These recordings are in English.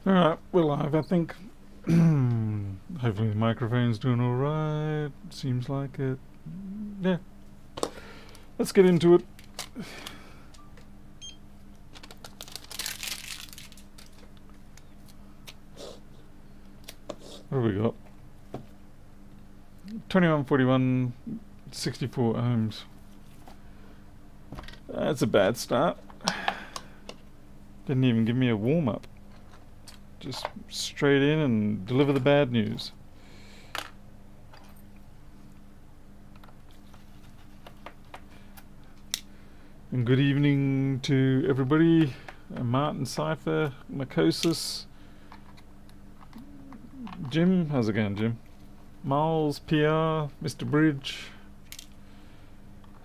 Alright, we're live, I think. Hopefully the microphone's doing alright. Seems like it. Yeah. Let's get into it. What have we got? 2141, 64 ohms. That's a bad start. Didn't even give me a warm-up. Just straight in and deliver the bad news. And good evening to everybody. Martin Cypher, Mycosis, Jim. How's it going, Jim? Miles, PR, Mr. Bridge.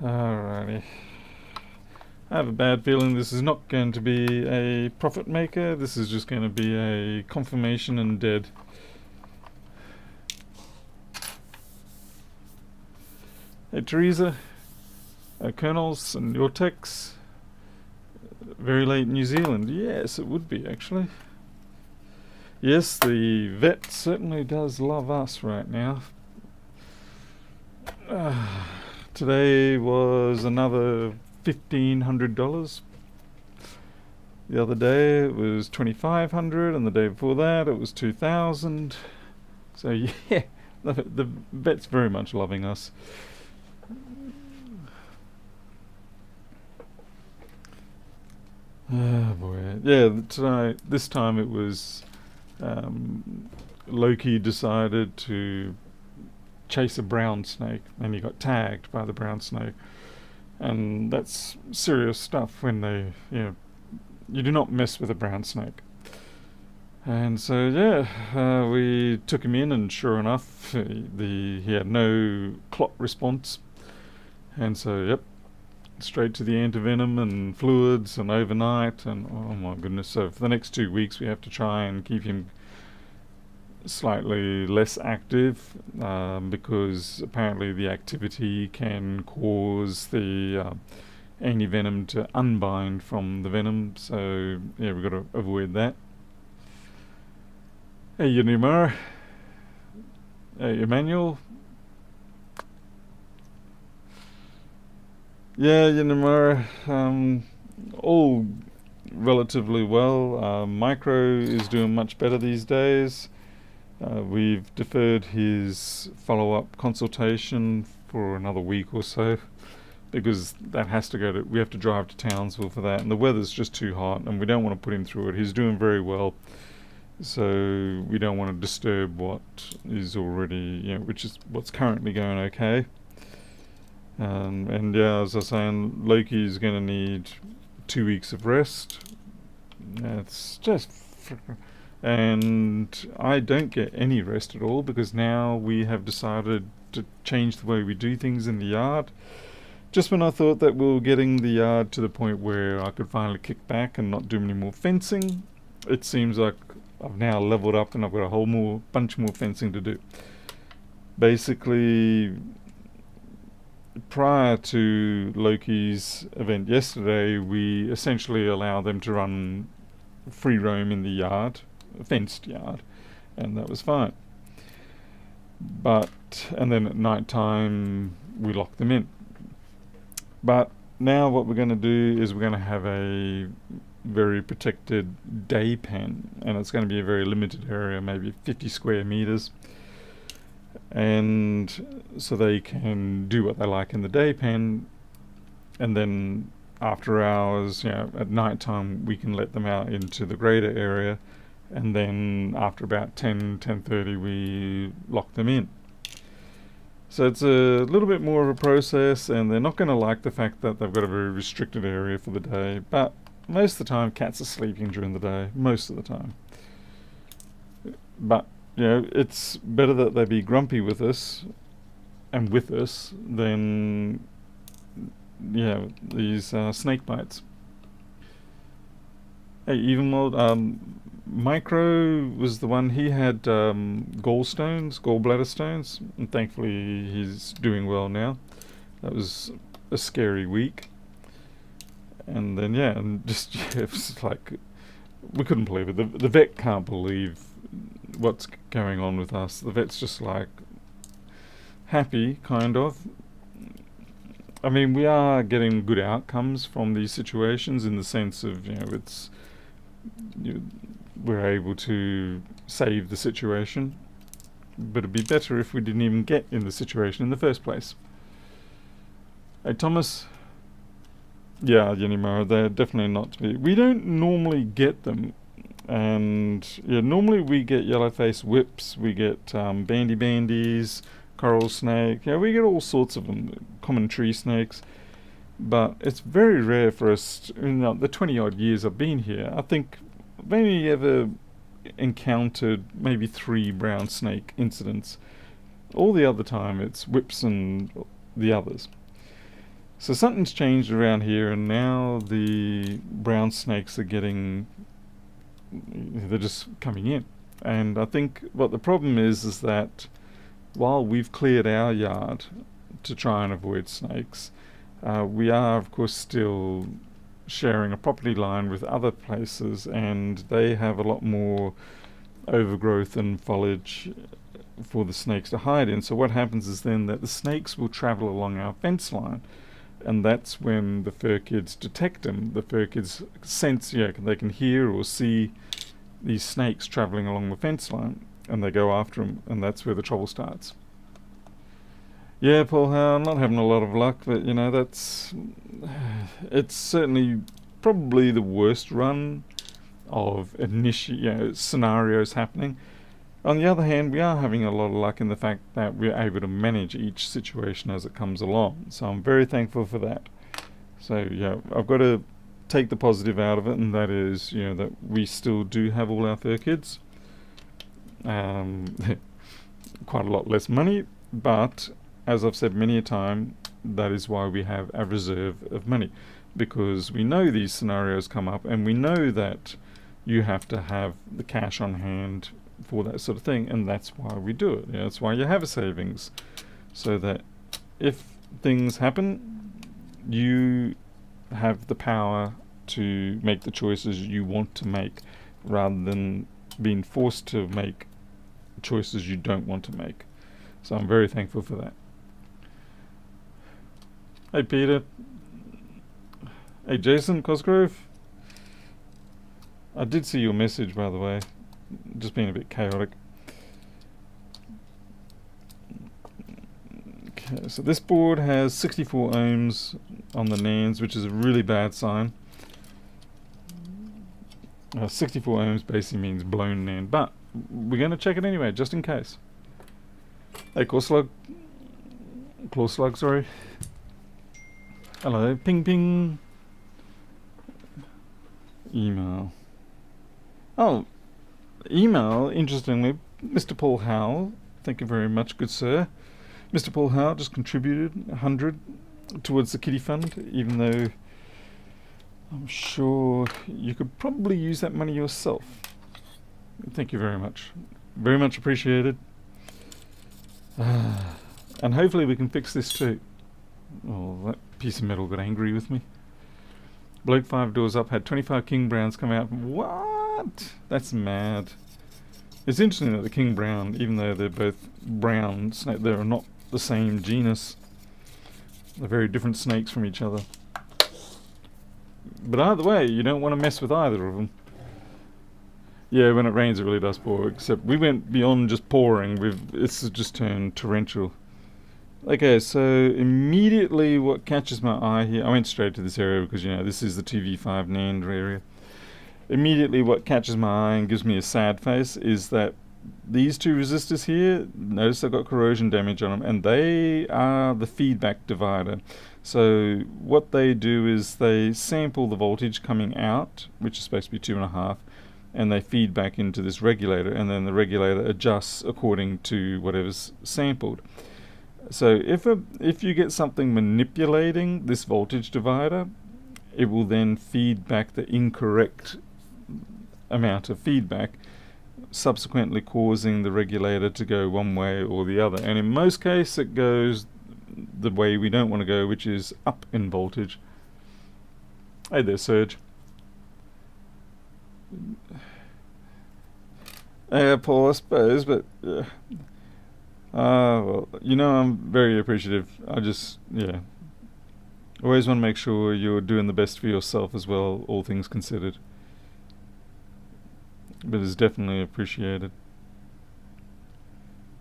Alrighty. I have a bad feeling this is not going to be a profit maker. This is just going to be a confirmation and dead. Hey Teresa, Colonels and your techs. Very late New Zealand. Yes, it would be actually. Yes, the vet certainly does love us right now. Today was another $1,500. The other day it was $2,500, and the day before that it was $2,000. So yeah, the vet's very much loving us. Oh boy, yeah. This time it was Loki decided to chase a brown snake, and he got tagged by the brown snake. And that's serious stuff when you do not mess with a brown snake. And so yeah, we took him in, and sure enough, he had no clot response. And so yep, straight to the antivenom and fluids and overnight, and oh my goodness. So for the next 2 weeks we have to try and keep him slightly less active, because apparently the activity can cause the antivenom to unbind from the venom. So yeah, we've got to avoid that. Hey Unimar. Hey Emmanuel. Yeah, Unimar. All relatively well. Micro is doing much better these days. We've deferred his follow-up consultation for another week or so, because that has to we have to drive to Townsville for that, and the weather's just too hot, and we don't want to put him through it. He's doing very well, so we don't want to disturb what is already, which is what's currently going okay. And yeah, as I was saying, Loki's going to need 2 weeks of rest. It's just... And I don't get any rest at all, because now we have decided to change the way we do things in the yard. Just when I thought that we were getting the yard to the point where I could finally kick back and not do any more fencing, it seems like I've now leveled up and I've got a bunch more fencing to do. Basically, prior to Loki's event yesterday, we essentially allow them to run free roam in the yard, a fenced yard, and that was fine. And then at night time we lock them in. But now what we're going to do is we're going to have a very protected day pen, and it's going to be a very limited area, maybe 50 square meters, and so they can do what they like in the day pen, and then after hours, at night time, we can let them out into the greater area, and then after about 10:30 we lock them in. So it's a little bit more of a process, and they're not going to like the fact that they've got a very restricted area for the day, but most of the time cats are sleeping during the day, most of the time. But it's better that they be grumpy with us and with us than these snake bites. Hey, even more, Micro was the one. He had gallbladder stones, and thankfully he's doing well now. That was a scary week. And then and just it was like we couldn't believe it. The vet can't believe what's going on with us. The vet's just like happy, kind of. I mean, we are getting good outcomes from these situations in the sense of, it's we're able to save the situation, but it'd be better if we didn't even get in the situation in the first place. Hey, Thomas. Yeah, Yenimara, they're definitely not to be. We don't normally get them, and normally we get yellowface whips, we get bandy bandies, coral snake. Yeah, we get all sorts of them, common tree snakes. But it's very rare for us. In the 20 odd years I've been here, I think I've only ever encountered maybe 3 brown snake incidents. All the other time it's whips and the others. So something's changed around here, and now the brown snakes are they're just coming in. And I think what the problem is that while we've cleared our yard to try and avoid snakes, we are of course still sharing a property line with other places, and they have a lot more overgrowth and foliage for the snakes to hide in. So what happens is then that the snakes will travel along our fence line, and that's when the furkids detect them. The furkids sense, they can hear or see these snakes travelling along the fence line, and they go after them, and that's where the trouble starts. Yeah, Paul, I'm not having a lot of luck, but it's certainly probably the worst run of scenarios happening. On the other hand, we are having a lot of luck in the fact that we're able to manage each situation as it comes along. So I'm very thankful for that. So I've got to take the positive out of it, and that is, that we still do have all our furkids. Quite a lot less money, but as I've said many a time, that is why we have a reserve of money, because we know these scenarios come up, and we know that you have to have the cash on hand for that sort of thing, and that's why we do it. That's why you have a savings, so that if things happen, you have the power to make the choices you want to make, rather than being forced to make choices you don't want to make. So I'm very thankful for that. Hey Peter. Hey Jason Cosgrove. I did see your message, by the way. Just being a bit chaotic. Okay, so this board has 64 ohms on the NANDs, which is a really bad sign. 64 ohms basically means blown NAND, but we're going to check it anyway, just in case. Hey, Claw Slug, sorry. Hello, ping ping. Email. Oh, email, interestingly, Mr. Paul Howell, thank you very much, good sir. Mr. Paul Howell just contributed 100 towards the kiddie fund, even though I'm sure you could probably use that money yourself. Thank you very much. Very much appreciated. And hopefully we can fix this too. Oh, that piece of metal got angry with me. Bloke 5 doors up had 25 king browns come out. What? That's mad. It's interesting that the king brown, even though they're both brown snake, they're not the same genus. They're very different snakes from each other. But either way, you don't want to mess with either of them. Yeah, when it rains it really does pour, except we went beyond just pouring. It's just turned torrential. Okay, so immediately what catches my eye here, I went straight to this area because, this is the 2v5 NAND area. Immediately what catches my eye and gives me a sad face is that these two resistors here, notice they've got corrosion damage on them, and they are the feedback divider. So what they do is they sample the voltage coming out, which is supposed to be 2.5, and they feed back into this regulator, and then the regulator adjusts according to whatever's sampled. So if you get something manipulating this voltage divider, it will then feed back the incorrect amount of feedback, subsequently causing the regulator to go one way or the other. And in most cases it goes the way we don't want to go, which is up in voltage. Hey there, Serge. Paul, I suppose, but well, you know, I'm very appreciative. I just, yeah, always want to make sure you're doing the best for yourself as well, all things considered. But it's definitely appreciated.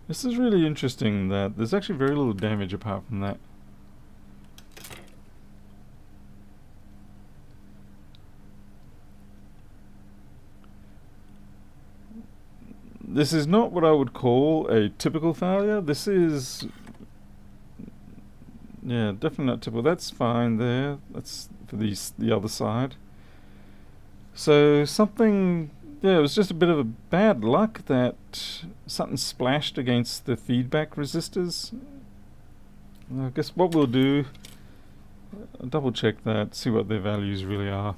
This is really interesting that there's actually very little damage apart from that. This is not what I would call a typical failure. This is, yeah, definitely not typical. That's fine there. That's for the other side. So something, yeah, it was just a bit of a bad luck that something splashed against the feedback resistors. I guess what we'll do, double check that, see what their values really are.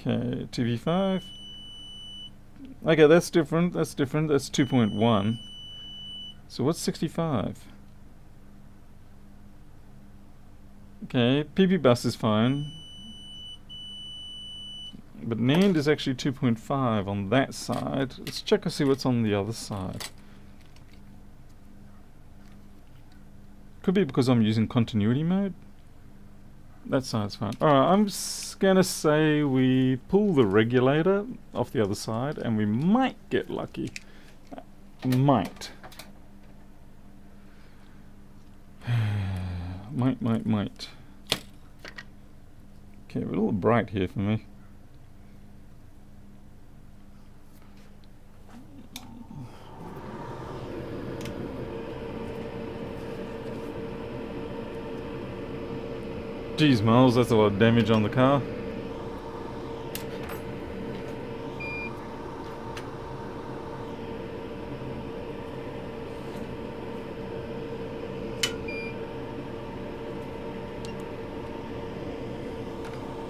Okay, TV5. Okay, that's different. That's different. That's 2.1. So what's 65? Okay, PP bus is fine. But NAND is actually 2.5 on that side. Let's check and see what's on the other side. Could be because I'm using continuity mode. That side's fine. Alright, I'm gonna say we pull the regulator off the other side and we might get lucky. Might. Might. Okay, we're a little bright here for me. Geez, Miles, that's a lot of damage on the car.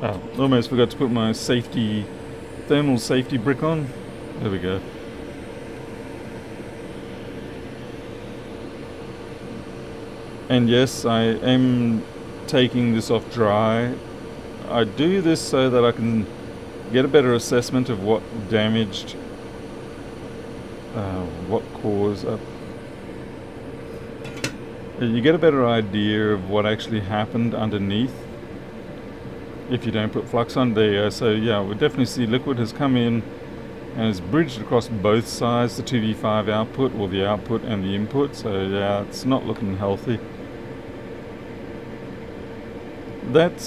Oh, almost forgot to put my thermal safety brick on. There we go. And yes, I am taking this off dry. I do this so that I can get a better assessment of what damaged, what caused. You get a better idea of what actually happened underneath if you don't put flux on there. So yeah, we definitely see liquid has come in and it's bridged across both sides, the 2V5 output, or the output and the input. So yeah, it's not looking healthy. That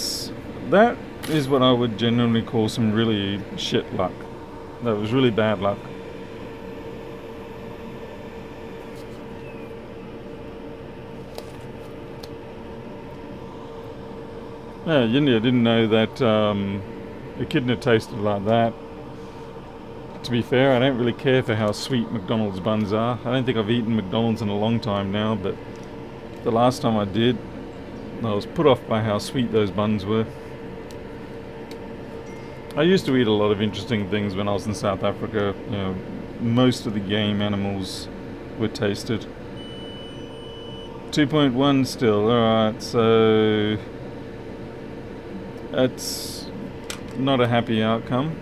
is what I would generally call some really shit luck. That was really bad luck. Yeah, I didn't know that echidna tasted like that. To be fair, I don't really care for how sweet McDonald's buns are. I don't think I've eaten McDonald's in a long time now, but the last time I did, I was put off by how sweet those buns were. I used to eat a lot of interesting things when I was in South Africa. You know, most of the game animals were tasted. 2.1 still, alright, so that's not a happy outcome.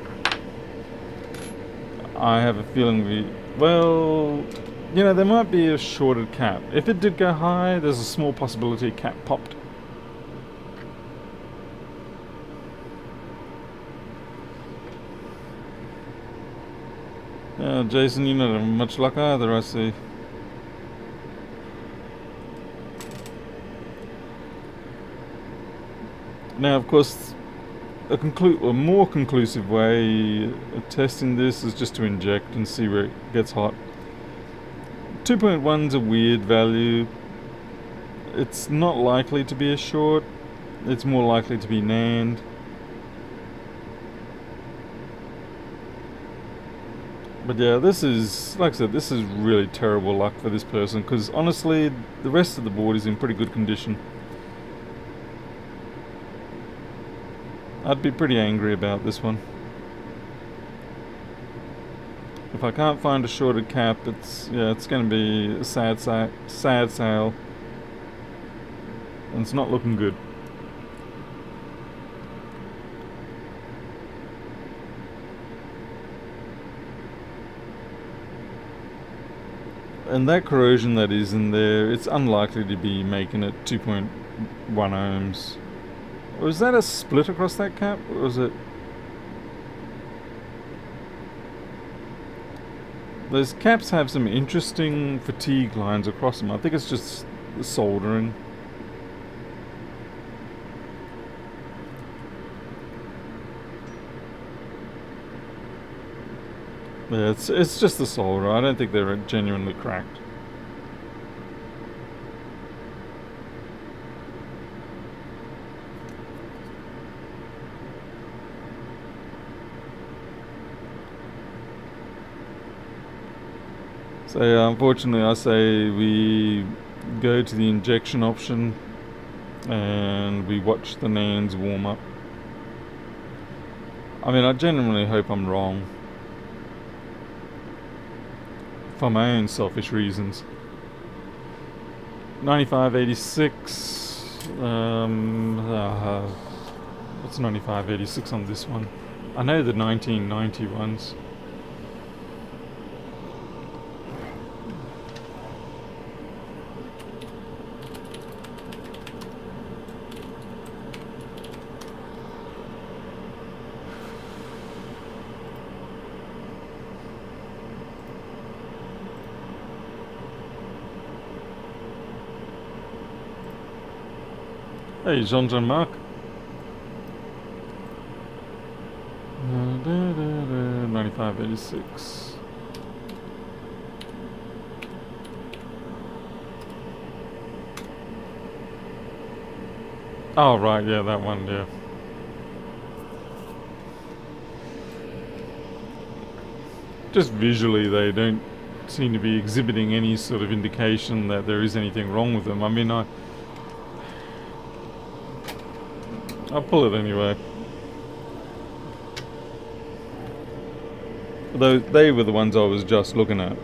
I have a feeling there might be a shorted cap. If it did go high, there's a small possibility cap popped. Jason, you're not having much luck either, I see. Now, of course, a more conclusive way of testing this is just to inject and see where it gets hot. 2.1's a weird value. It's not likely to be a short. It's more likely to be NAND. But yeah, this is, like I said, this is really terrible luck for this person, because honestly, the rest of the board is in pretty good condition. I'd be pretty angry about this one. if I can't find a shorted cap, it's going to be a sad sale, and it's not looking good. And that corrosion that is in there, it's unlikely to be making it 2.1 ohms. Was that a split across that cap? Or was it... Those caps have some interesting fatigue lines across them. I think it's just the soldering. Yeah, it's just the solder. I don't think they're genuinely cracked. So yeah, unfortunately I say we go to the injection option and we watch the NANDs warm up. I mean, I genuinely hope I'm wrong, for my own selfish reasons. 9586. What's 9586 on this one? I know the 1990 ones. Hey, Jean-Marc. 9586. Oh, right, yeah, that one, yeah. Just visually, they don't seem to be exhibiting any sort of indication that there is anything wrong with them. I mean, I'll pull it anyway. Although they were the ones I was just looking at.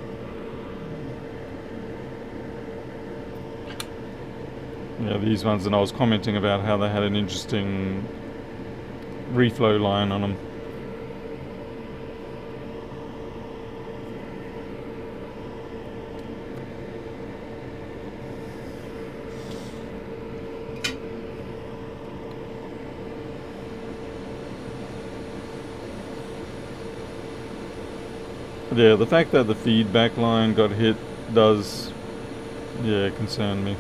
Yeah, these ones, and I was commenting about how they had an interesting reflow line on them. Yeah, the fact that the feedback line got hit does, yeah, concern me.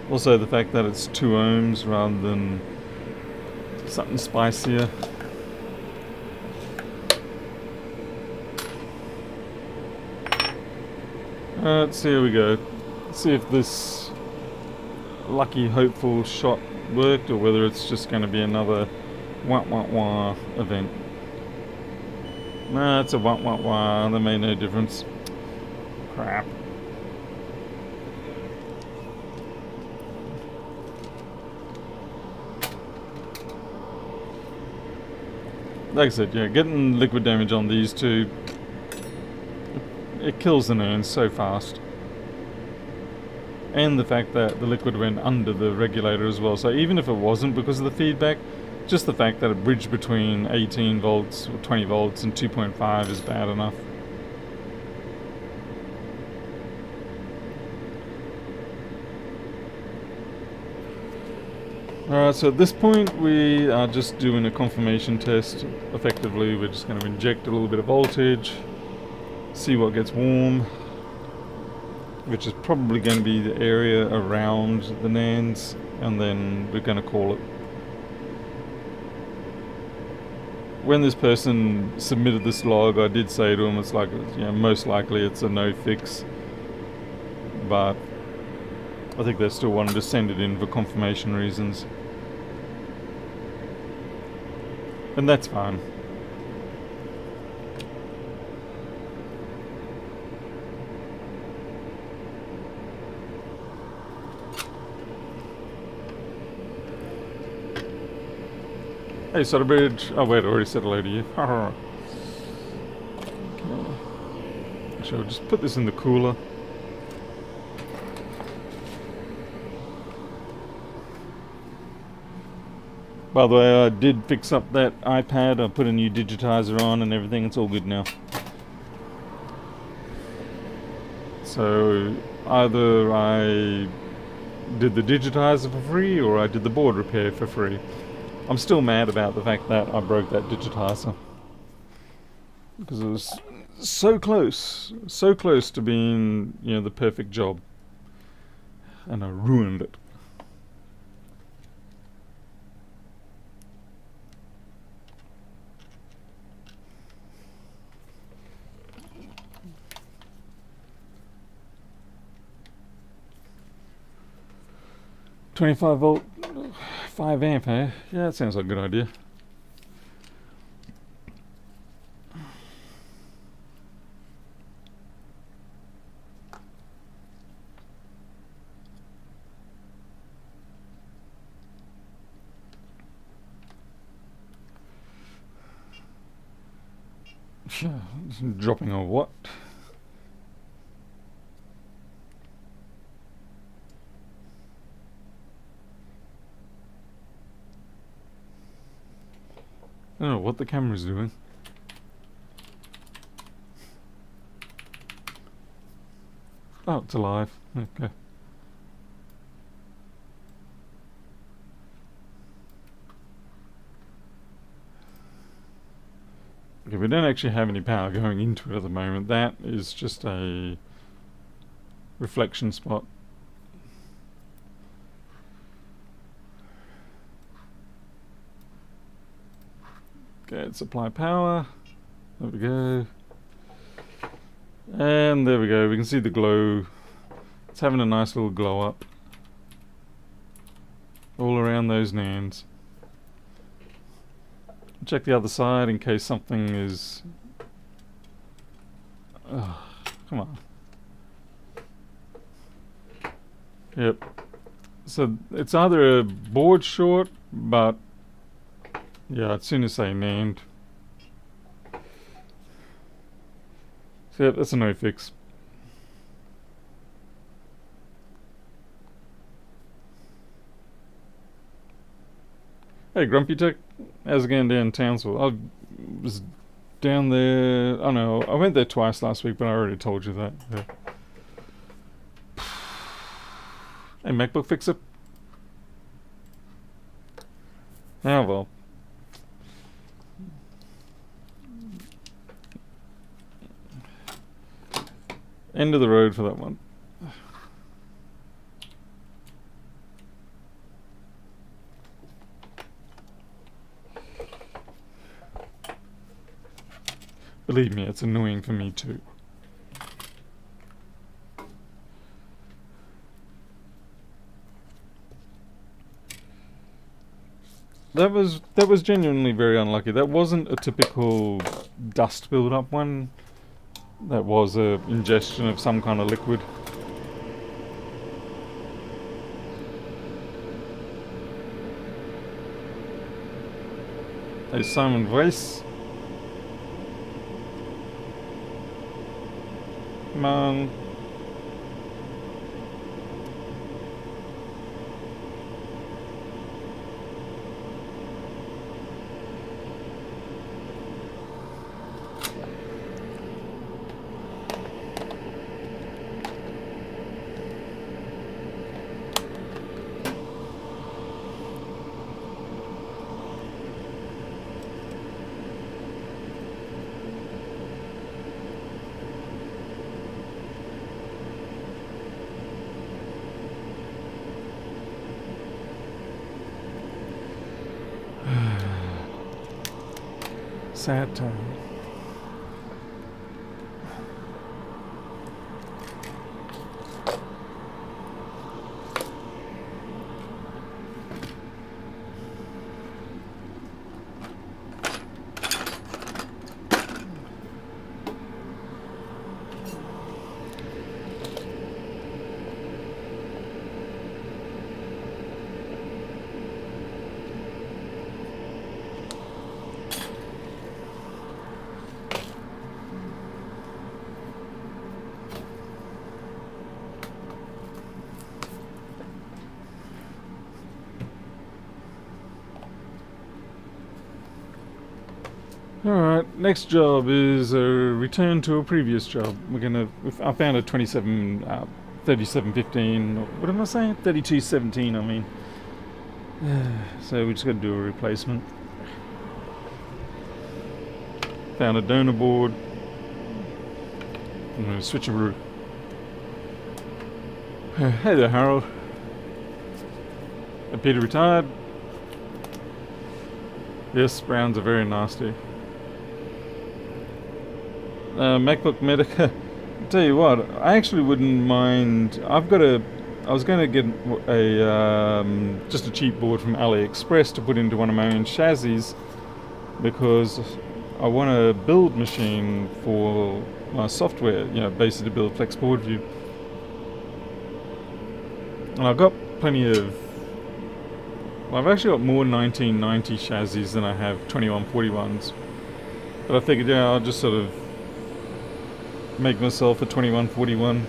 Also, the fact that it's 2 ohms rather than something spicier. Let's see, here we go. Let's see if this lucky, hopeful shot worked, or whether it's just going to be another wah-wah-wah event. Nah, it's a wah-wah-wah. That made no difference. Crap. Like I said, yeah, getting liquid damage on these two, it kills the NAND so fast. And the fact that the liquid went under the regulator as well. So even if it wasn't because of the feedback, just the fact that a bridge between 18 volts or 20 volts and 2.5 is bad enough. Alright, so at this point we are just doing a confirmation test. Effectively, we're just going to inject a little bit of voltage, see what gets warm, which is probably going to be the area around the NANDs, and then we're going to call it. When this person submitted this log, I did say to him, it's like, you know, most likely it's a no fix, but I think they still wanted to send it in for confirmation reasons. And that's fine. Hey, Sutterbridge. Oh wait, I already said hello to you. Actually, I'll just put this in the cooler. By the way, I did fix up that iPad. I put a new digitizer on and everything. It's all good now. So either I did the digitizer for free or I did the board repair for free. I'm still mad about the fact that I broke that digitizer. Because it was so close to being, the perfect job. And I ruined it. $25 volt, 5 amp, eh? Yeah, that sounds like a good idea. Dropping a what? I don't know what the camera's doing. Oh, it's alive. Okay. Okay, we don't actually have any power going into it at the moment. That is just a reflection spot. Okay, supply power. There we go. And there we go. We can see the glow. It's having a nice little glow up all around those nans. Check the other side in case something is... Oh, come on. Yep. So it's either a board short, but yeah, as soon as they named. So yep, that's a no fix. Hey, Grumpy Tech. How's it going down in Townsville? I was down there... I don't know, I went there twice last week, but I already told you that. Yeah. Hey, MacBook fixer. Oh, well. End of the road for that one. Believe me, it's annoying for me too. That was genuinely very unlucky. That wasn't a typical dust build-up one. That was a ingestion of some kind of liquid. Hey, Simon Weiss. Come on. Sad time. Alright, next job is a return to a previous job. I found a 3715, what am I saying? 3217, I mean. So we just got to do a replacement. Found a donor board. I'm going to switch a route. Hey there, Harold. Peter retired. Yes, browns are very nasty. MacBook Medica. Tell you what, I actually wouldn't mind. I was going to get just a cheap board from AliExpress to put into one of my own chassis because I want a build machine for my software. Basically to build Flex Board View. And I've got plenty of. Well, I've actually got more 1990 chassis than I have 2141s. But I figured, I'll just sort of make myself a 2141.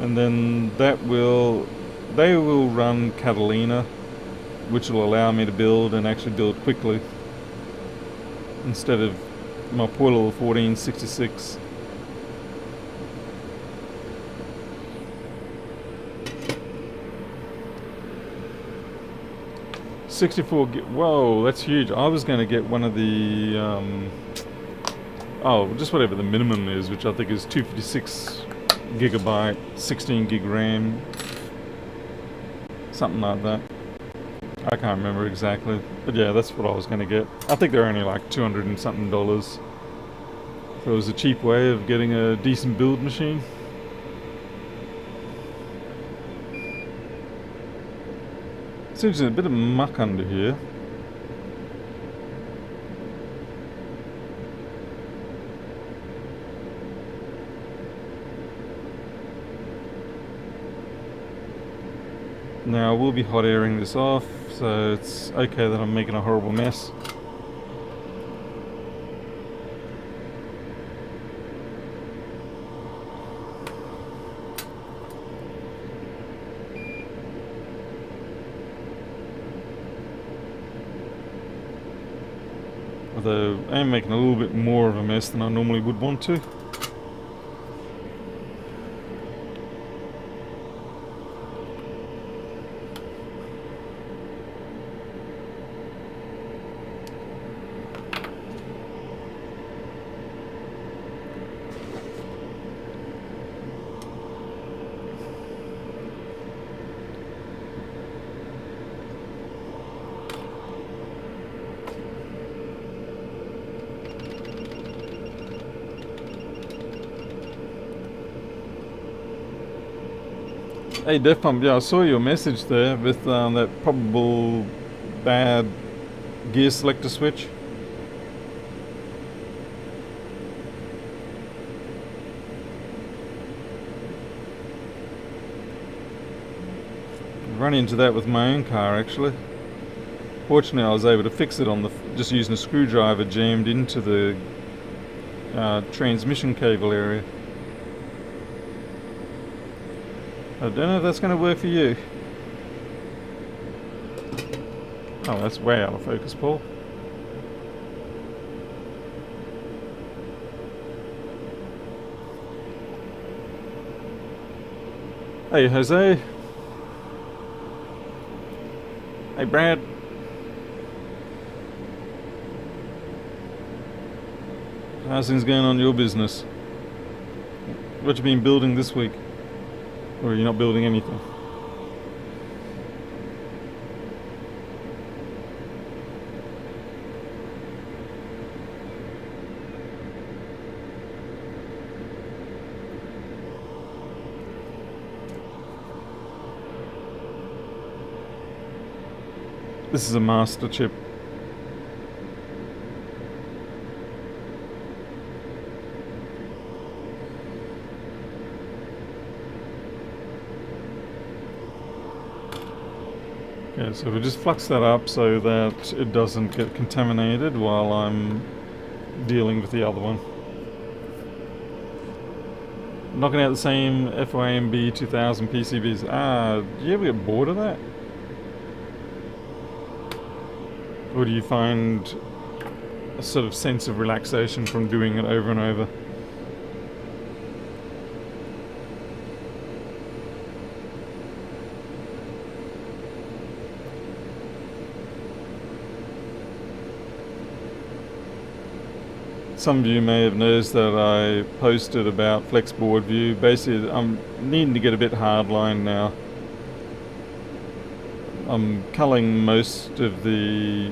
And then they will run Catalina, which will allow me to build and actually build quickly. Instead of my poor little 1466. Whoa, that's huge. I was going to get one of the just whatever the minimum is, which I think is 256 gigabyte, 16 gig RAM, something like that. I can't remember exactly, but yeah, that's what I was going to get. I think they're only like $200 and something. So it was a cheap way of getting a decent build machine. Seems there's a bit of muck under here. Now I will be hot airing this off, so it's okay that I'm making a horrible mess. Although I am making a little bit more of a mess than I normally would want to. Hey Def Pump, yeah, I saw your message there with that probable bad gear selector switch. I've run into that with my own car actually. Fortunately I was able to fix it on just using a screwdriver jammed into the transmission cable area. I don't know if that's going to work for you. Oh, that's way out of focus, Paul. Hey, Jose. Hey, Brad. How's things going on your business? What you been building this week? Or are you not building anything? This is a master chip. Okay, so we just flux that up so that it doesn't get contaminated while I'm dealing with the other one. Knocking out the same FYMB 2000 PCBs. Do you ever get bored of that? Or do you find a sort of sense of relaxation from doing it over and over. Some of you may have noticed that I posted about flex board view. Basically, I'm needing to get a bit hardline now. I'm culling most of the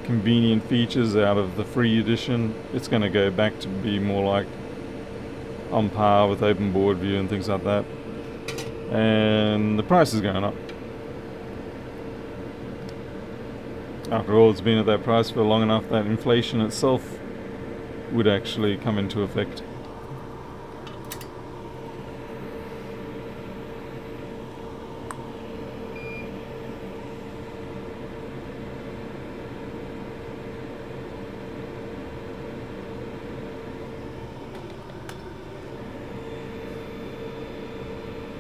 convenient features out of the free edition. It's going to go back to be more like on par with open board view and things like that. And the price is going up. After all, it's been at that price for long enough that inflation itself would actually come into effect.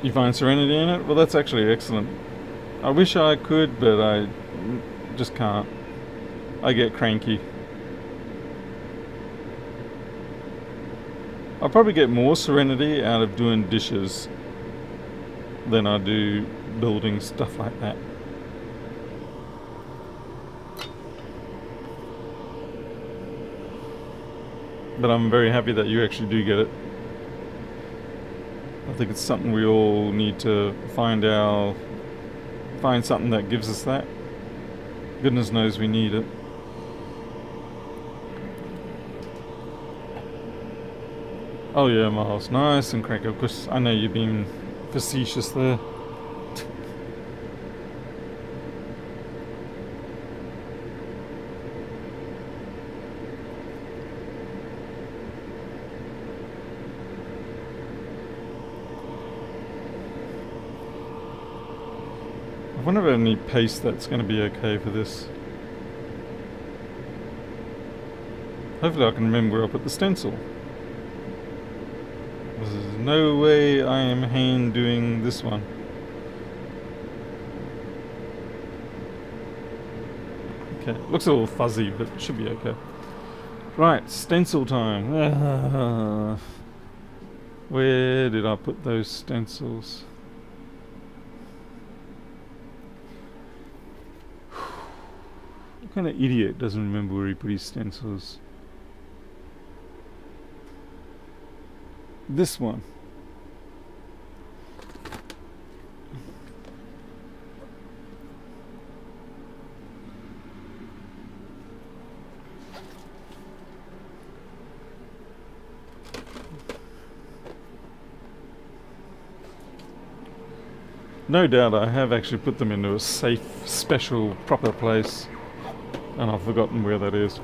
You find serenity in it? Well, that's actually excellent. I wish I could, but I just can't. I get cranky. I'll probably get more serenity out of doing dishes than I do building stuff like that. But I'm very happy that you actually do get it. I think it's something we all need to find something that gives us that. Goodness knows we need it. Oh yeah, Miles, nice and cranky. Of course, I know you're being facetious there. I wonder if I have any paste that's going to be okay for this. Hopefully I can remember where I put the stencil. There's no way I am hand doing this one. Okay, looks a little fuzzy, but it should be okay. Right, stencil time. Where did I put those stencils? What kind of idiot doesn't remember where he put his stencils? This one. No doubt I have actually put them into a safe, special, proper place, and I've forgotten where that is.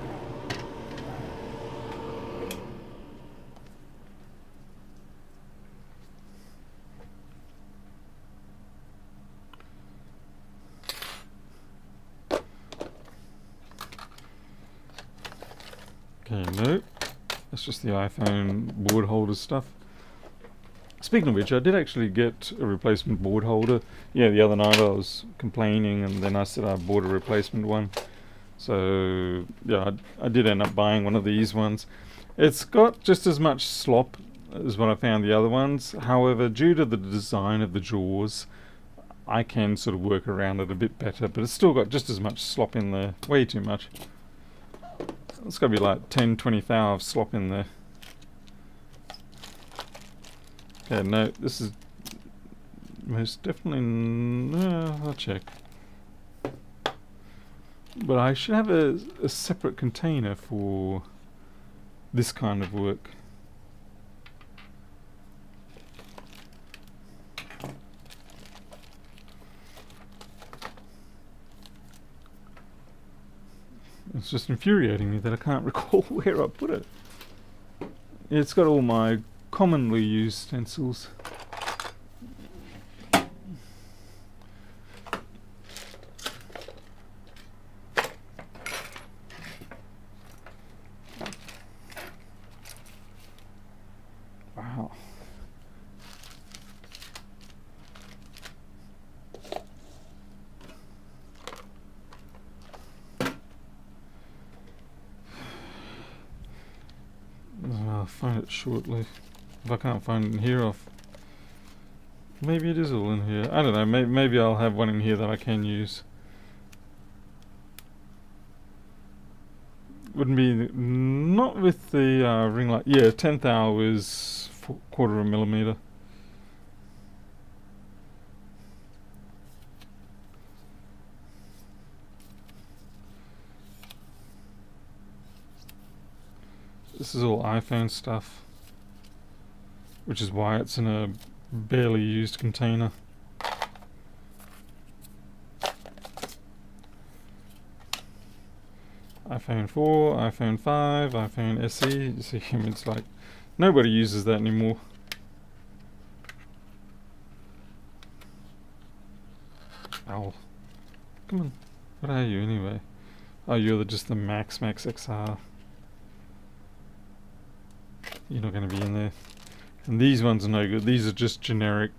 Okay, no, that's just the iPhone board holder stuff. Speaking of which, I did actually get a replacement board holder. Yeah, the other night I was complaining and then I said I bought a replacement one. So, yeah, I did end up buying one of these ones. It's got just as much slop as what I found the other ones. However, due to the design of the drawers, I can sort of work around it a bit better, but it's still got just as much slop in there. Way too much. It's got to be like 10, 20 thou of slop in there. Okay, no, this is most definitely... No, I'll check. But I should have a separate container for this kind of work. It's just infuriating me that I can't recall where I put it. It's got all my commonly used stencils. Wow. find it shortly. If I can't find it in here, maybe it is all in here. I don't know. Maybe I'll have one in here that I can use. Wouldn't be not with the ring light. Yeah, 10th hour is quarter of a millimeter. This is all iPhone stuff, which is why it's in a barely used container. iPhone 4, iPhone 5, iPhone SE. You see, it's like nobody uses that anymore. Ow. Come on. What are you anyway? Oh, you're just the Max XR. You're not going to be in there. And these ones are no good. These are just generic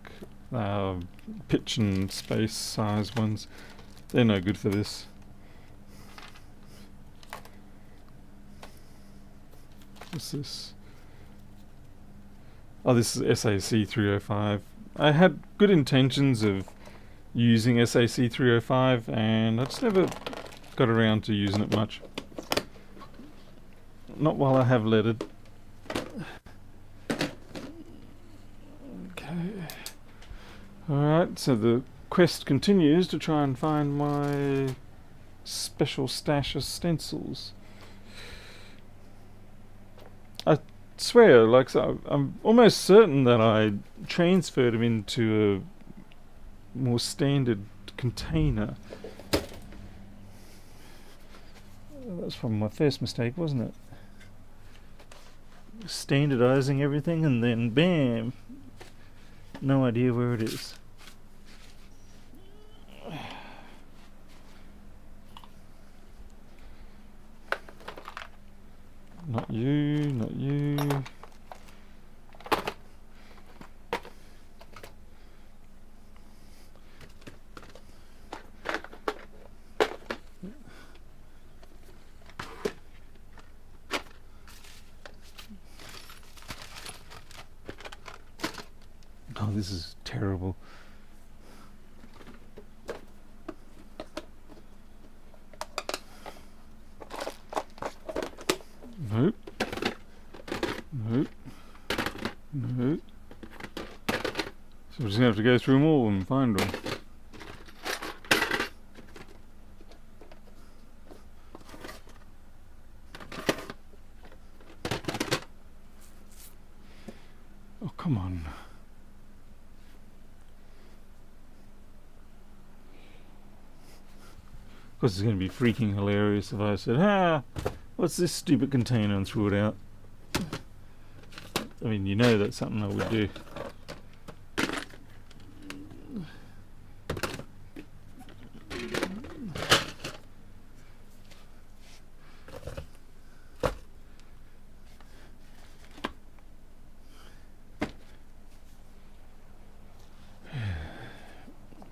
pitch and space size ones. They're no good for this. What's this? Oh, this is SAC 305. I had good intentions of using SAC 305 and I just never got around to using it much. Not while I have leaded. Alright, so the quest continues to try and find my special stash of stencils. I swear, like, so I'm almost certain that I transferred them into a more standard container. That's probably my first mistake, wasn't it? Standardizing everything and then bam! No idea where it is. Not you, not you. Oh, this is terrible. Nope. Nope. Nope. So we're just gonna have to go through them all and find them. Oh, come on. Of course, it's going to be freaking hilarious if I said, what's this stupid container, and threw it out. I mean, you know that's something I would do.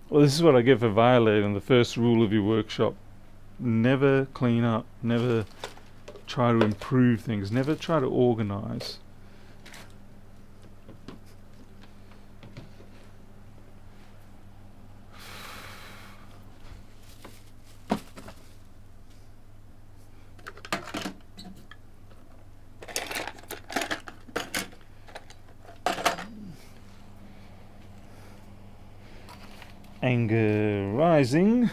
Well, this is what I get for violating the first rule of your workshop. Never clean up, never try to improve things, never try to organize. Anger rising.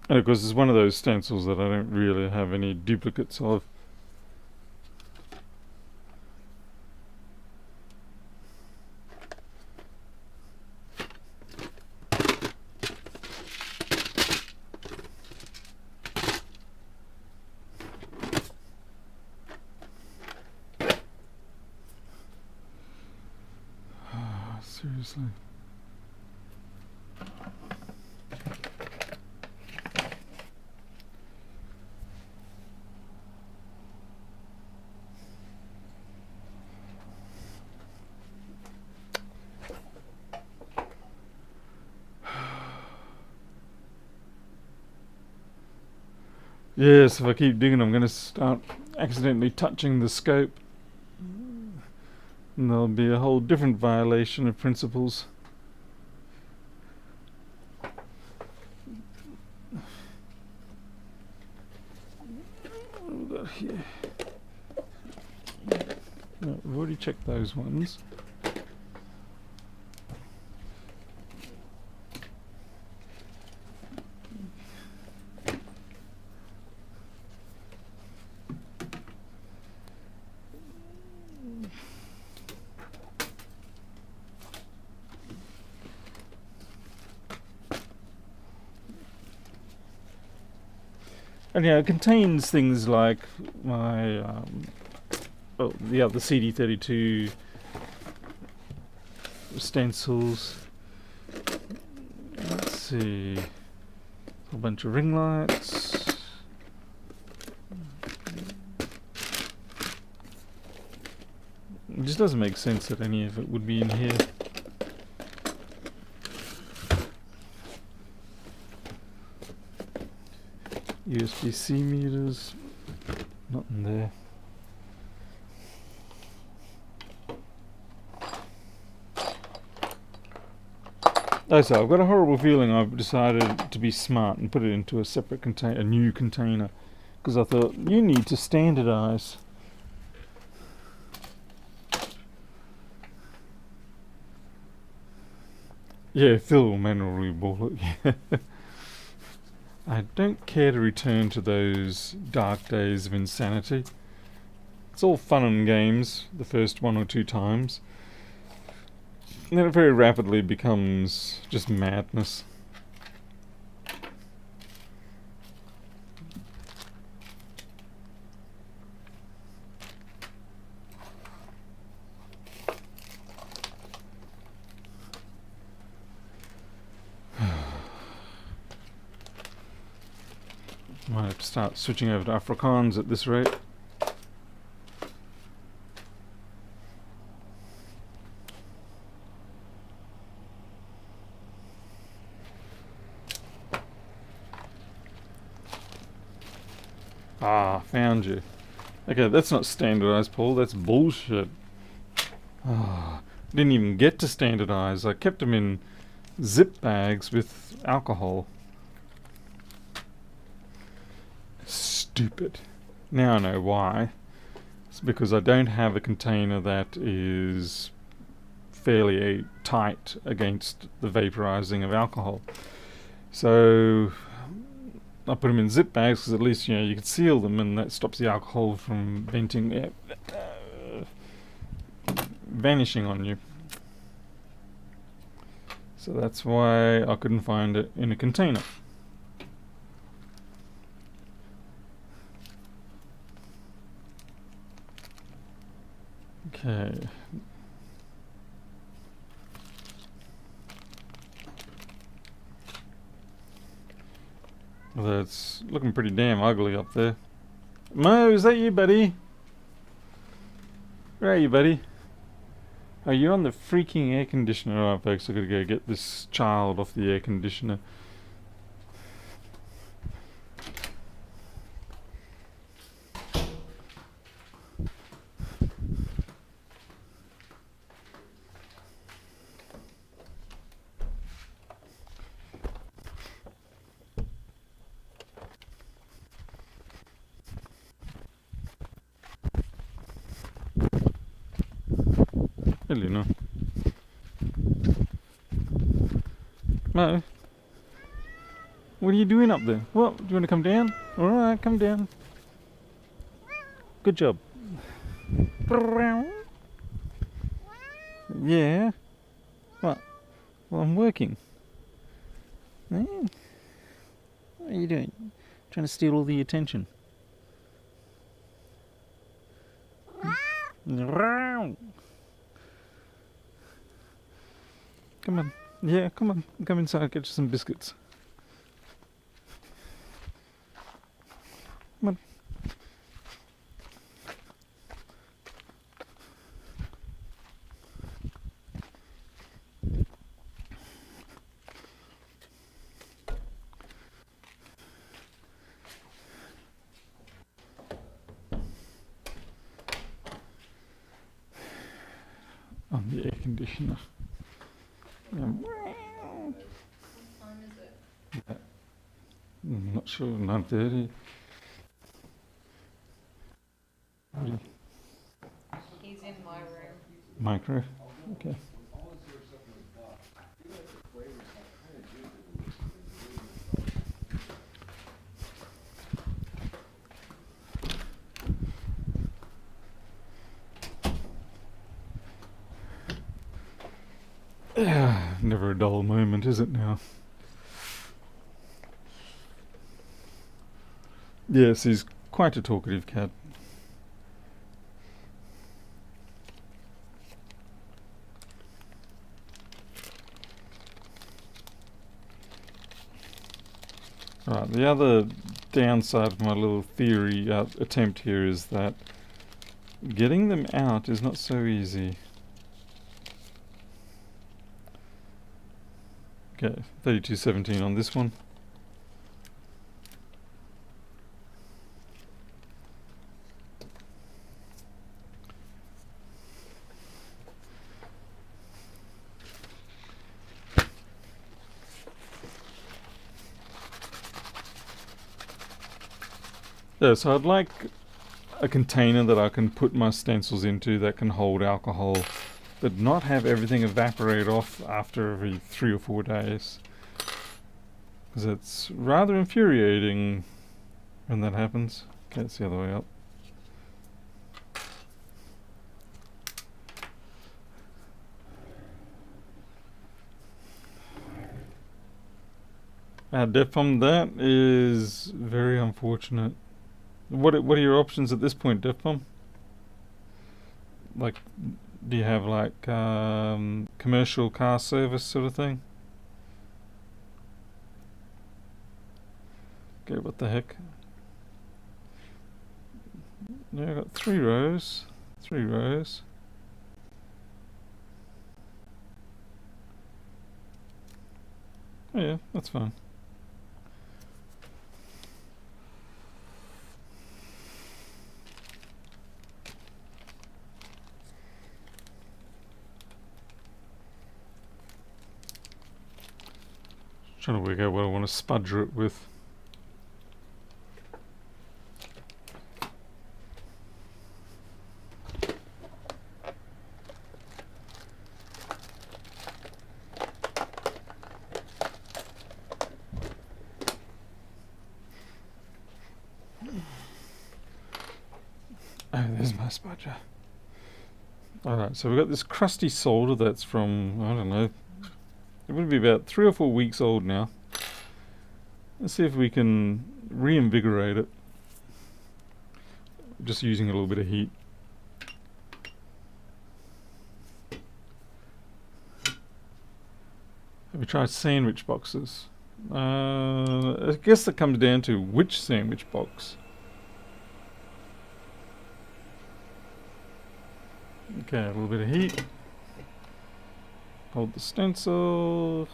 And of course, it's one of those stencils that I don't really have any duplicates of. Seriously. Yes, if I keep digging, I'm going to start accidentally touching the scope. And there'll be a whole different violation of principles. What have we got here? No, we've already checked those ones. And yeah, it contains things like my, the CD32 stencils. Let's see, a whole bunch of ring lights. It just doesn't make sense that any of it would be in here. USB-C meters, not in there. Oh, so I've got a horrible feeling I've decided to be smart and put it into a separate container, a new container, because I thought you need to standardize. Yeah, Phil will manually ball it. I don't care to return to those dark days of insanity. It's all fun and games the first 1 or 2 times. And then it very rapidly becomes just madness. Might have to start switching over to Afrikaans at this rate. Ah, found you. Okay, that's not standardized, Paul. That's bullshit. Ah, didn't even get to standardize. I kept them in zip bags with alcohol. Stupid. Now I know why. It's because I don't have a container that is fairly tight against the vaporizing of alcohol. So I put them in zip bags because at least you can seal them, and that stops the alcohol from vanishing on you. So that's why I couldn't find it in a container. Okay. Well, that's looking pretty damn ugly up there. Mo, is that you, buddy? Where are you, buddy? Are you on the freaking air conditioner? Alright, folks, I've got to go get this child off the air conditioner. Hello. Mo, what are you doing up there? What? Do you want to come down? Alright, come down. Good job. Yeah. What? Well, I'm working. What are you doing? Trying to steal all the attention. Come on. Yeah, come on. Come inside, get you some biscuits. Come on. on the air conditioner. What time is it? I'm not sure, 9:30. He's in my room. Micro, okay. Yeah, never a dull moment, is it now? Yes, he's quite a talkative cat. Right, the other downside of my little theory attempt here is that getting them out is not so easy. Okay, 3217 on this one. Yeah, so I'd like a container that I can put my stencils into that can hold alcohol, but not have everything evaporate off after every 3 or 4 days. Because it's rather infuriating when that happens. Okay, it's the other way up. Defcom, that is very unfortunate. What are your options at this point, Defcom? Like, do you have like commercial car service sort of thing? Okay, what the heck? Yeah, I got 3 rows. 3 rows. Oh yeah, that's fine. Trying to work out what I want to spudger it with. Oh, there's my spudger. Alright, so we've got this crusty solder that's from, I don't know, it would be about 3 or 4 weeks old now. Let's see if we can reinvigorate it. Just using a little bit of heat. Have we tried sandwich boxes? I guess that comes down to which sandwich box. Okay, a little bit of heat. Hold the stencil.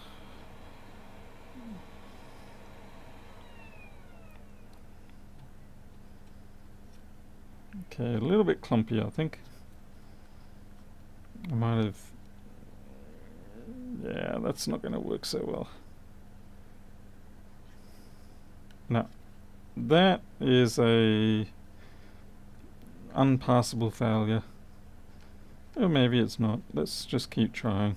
Okay, a little bit clumpy, I think. I might have... Yeah, that's not going to work so well. No. That is a unpassable failure. Or maybe it's not. Let's just keep trying.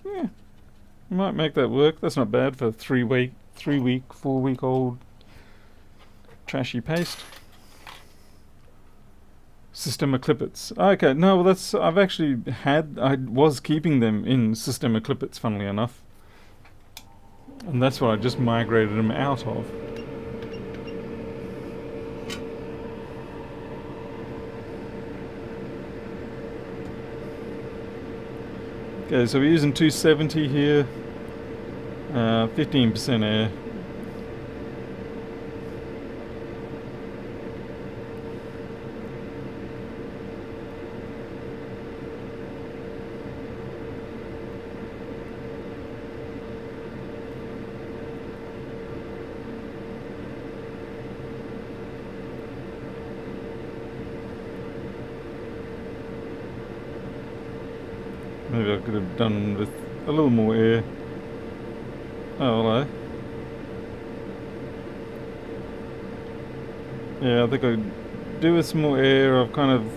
Yeah, might make that work. That's not bad for 3 week, 4 week old trashy paste. Systema clippets. Okay, no, well that's, I was keeping them in Systema clippets, funnily enough. And that's what I just migrated them out of. Okay, so we're using 270 here, 15% air. Maybe I could have done with a little more air. Oh, hello. Yeah, I think I could do with some more air. I've kind of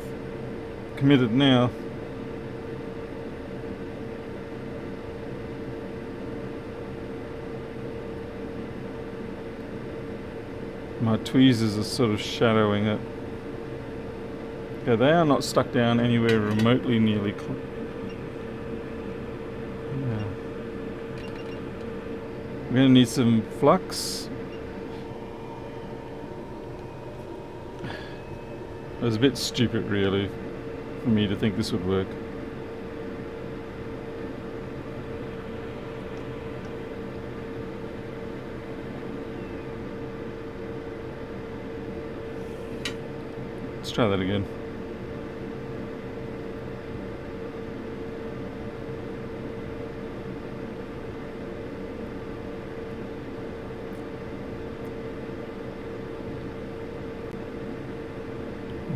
committed now. My tweezers are sort of shadowing it. Okay, they are not stuck down anywhere remotely nearly yeah. I'm gonna need some flux. It was a bit stupid really for me to think this would work. Let's try that again.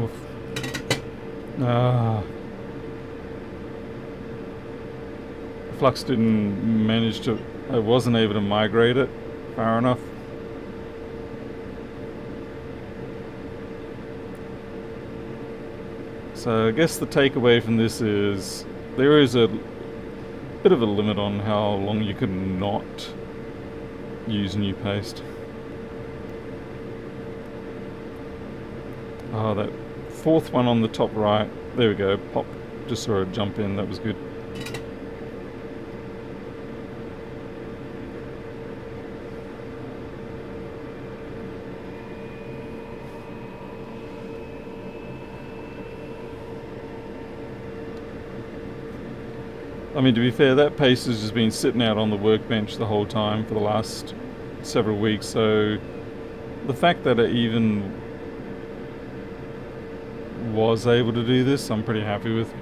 Oof. Ah. Flux didn't manage to... I wasn't able to migrate it far enough. So I guess the takeaway from this is there is a bit of a limit on how long you can not use new paste. Oh, that fourth one on the top right. There we go. Pop. Just saw it jump in. That was good. I mean, to be fair, that paste has just been sitting out on the workbench the whole time for the last several weeks, so the fact that it even was able to do this, I'm pretty happy with,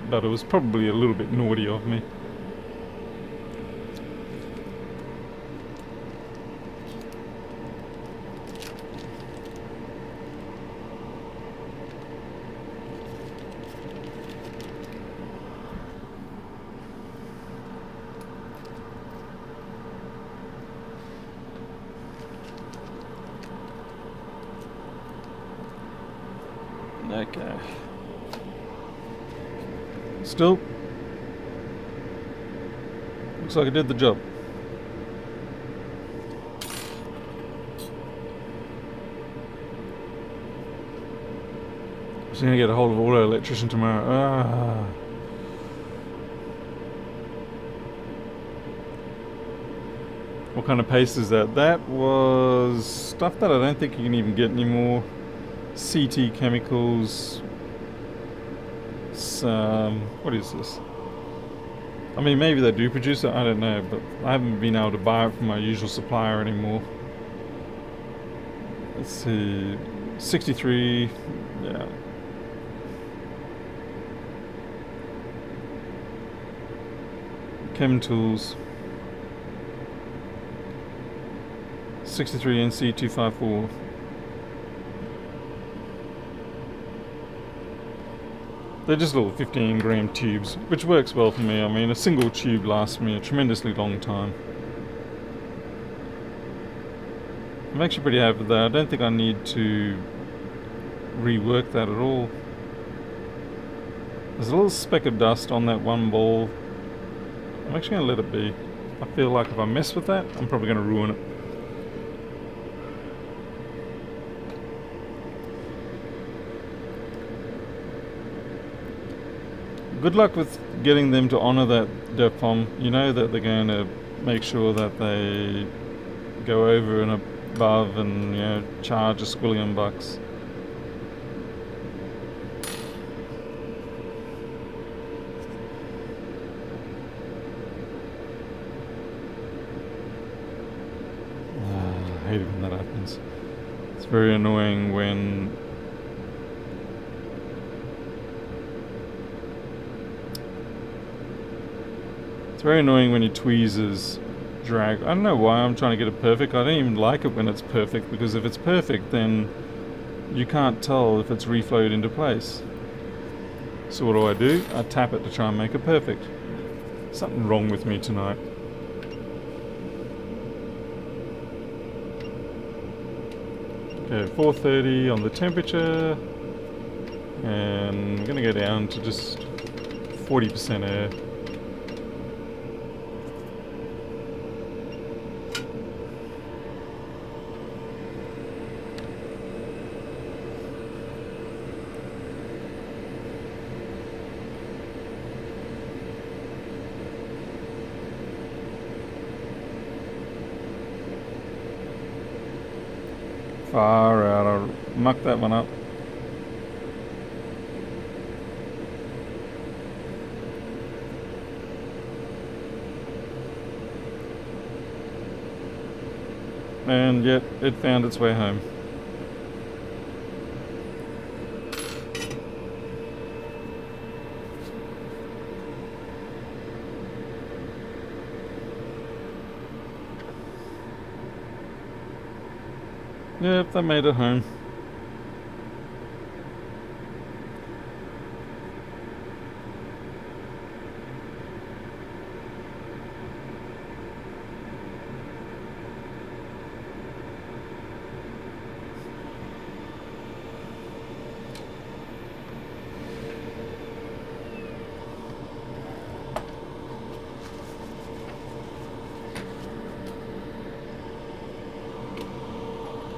but it was probably a little bit naughty of me. Okay. Still, looks like I did the job. Just gonna get a hold of auto electrician tomorrow. Ah. What kind of paste is that? That was stuff that I don't think you can even get anymore. CT chemicals. What is this? I mean, maybe they do produce it, I don't know, but I haven't been able to buy it from my usual supplier anymore. Let's see, 63, yeah. Chem Tools. 63 NC254. They're just little 15-gram tubes, which works well for me. I mean, a single tube lasts me a tremendously long time. I'm actually pretty happy with that. I don't think I need to rework that at all. There's a little speck of dust on that one ball. I'm actually going to let it be. I feel like if I mess with that, I'm probably going to ruin it. Good luck with getting them to honour that DEFCON. You know that they're going to make sure that they go over and above and, you know, charge $1 squillion bucks. I hate it when that happens. It's very annoying when your tweezers drag. I don't know why I'm trying to get it perfect. I don't even like it when it's perfect, because if it's perfect then you can't tell if it's reflowed into place. So what do? I tap it to try and make it perfect. Something wrong with me tonight. Okay, 430 on the temperature. And I'm going to go down to just 40% air. Far out, I mucked that one up. And yet, it found its way home. Yep, they made it home.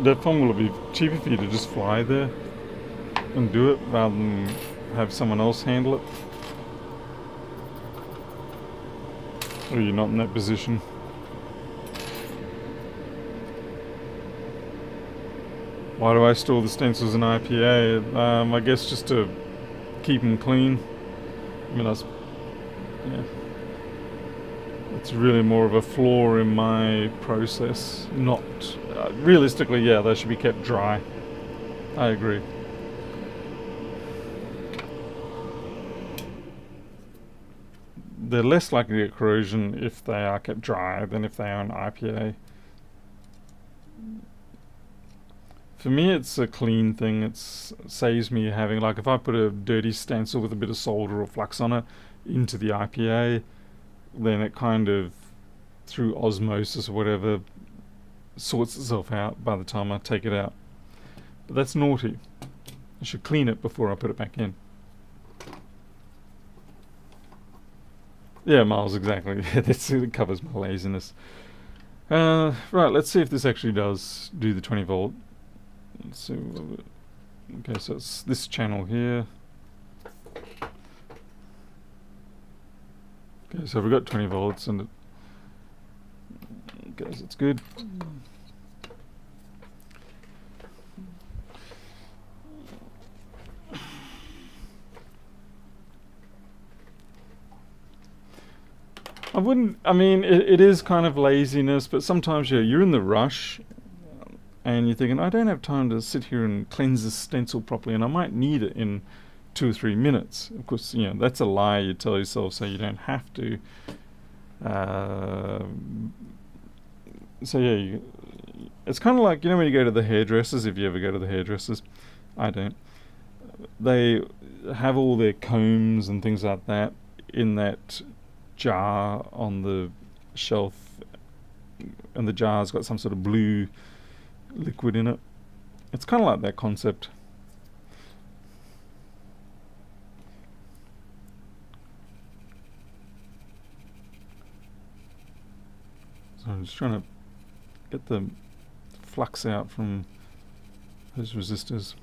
That phone will be cheaper for you to just fly there and do it rather than have someone else handle it. Or you're not in that position. Why do I store the stencils in IPA? I guess just to keep them clean. I mean, yeah. It's really more of a flaw in my process. Not realistically, yeah, they should be kept dry. I agree. They're less likely to get corrosion if they are kept dry than if they are an IPA. For me, it's a clean thing. It saves me having, like, if I put a dirty stencil with a bit of solder or flux on it into the IPA, then it kind of, through osmosis or whatever, sorts itself out by the time I take it out. But that's naughty. I should clean it before I put it back in. Yeah, Miles, exactly. It covers my laziness. Right, let's see if this actually does do the 20 volt. Let's see. Okay, so it's this channel here. Okay, so we've got 20 volts and it goes, it's good. I mean, it is kind of laziness, but sometimes you're in the rush and you're thinking, I don't have time to sit here and cleanse this stencil properly and I might need it in 2 or 3 minutes. Of course, that's a lie you tell yourself so you don't have to. So yeah, it's kind of like, when you go to the hairdressers, if you ever go to the hairdressers, I don't. They have all their combs and things like that in that jar on the shelf, and the jar's got some sort of blue liquid in it. It's kind of like that concept. So I'm just trying to get the flux out from those resistors.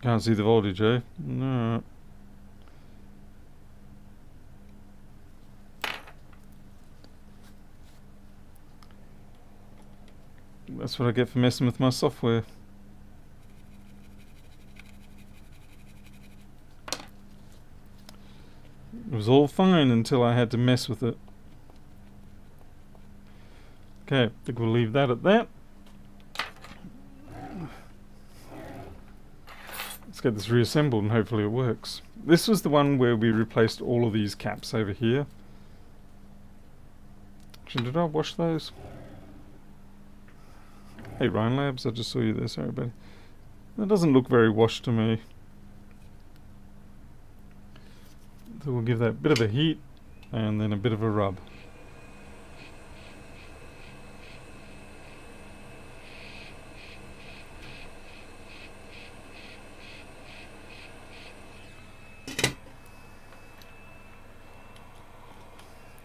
Can't see the voltage, eh? No. That's what I get for messing with my software. It was all fine until I had to mess with it. Okay, I think we'll leave that at that. Let's get this reassembled and hopefully it works. This was the one where we replaced all of these caps over here. Actually, did I wash those? Hey Ryan Labs, I just saw you there, sorry buddy. That doesn't look very washed to me. So we'll give that a bit of a heat and then a bit of a rub.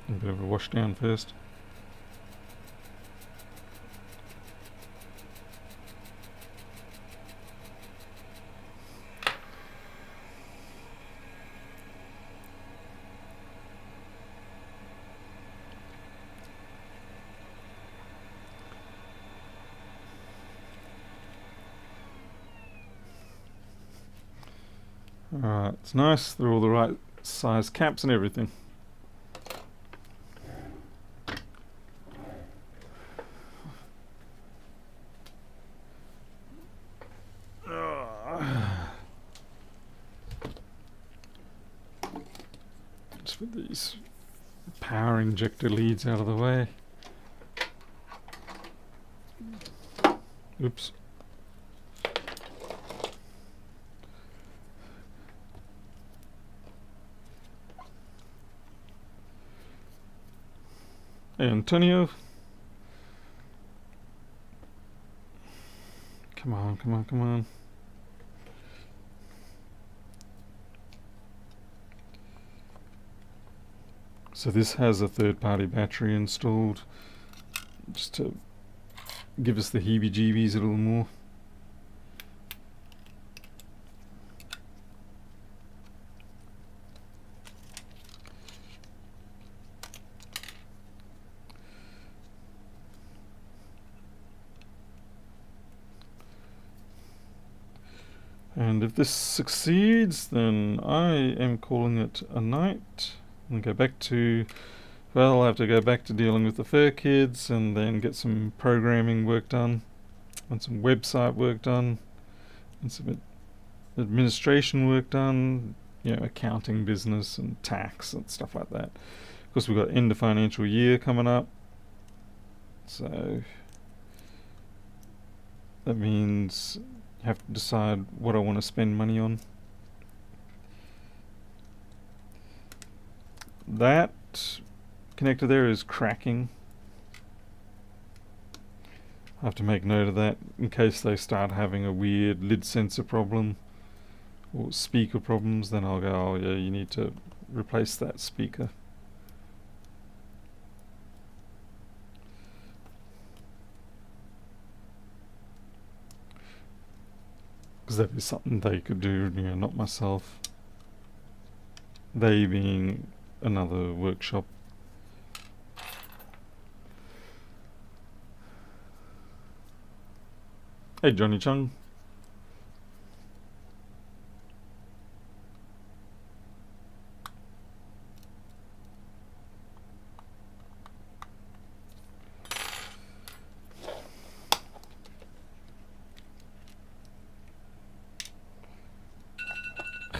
A bit of a wash down first. Alright, it's nice. They're all the right size caps and everything. Just put these power injector leads out of the way. Oops. Hey Antonio. Come on, come on, come on. So this has a third-party battery installed just to give us the heebie-jeebies a little more. And if this succeeds, then I am calling it a night. And go back to, well, I'll have to go back to dealing with the furkids and then get some programming work done and some website work done and some administration work done, you know, accounting, business and tax and stuff like that. Of course, we've got end of financial year coming up, so that means I have to decide what I want to spend money on. That connector there is cracking. I have to make note of that in case they start having a weird lid sensor problem or speaker problems. Then I'll go, oh yeah, you need to replace that speaker. Because that is something they could do, you know, not myself. They being another workshop. Hey Johnny Chung.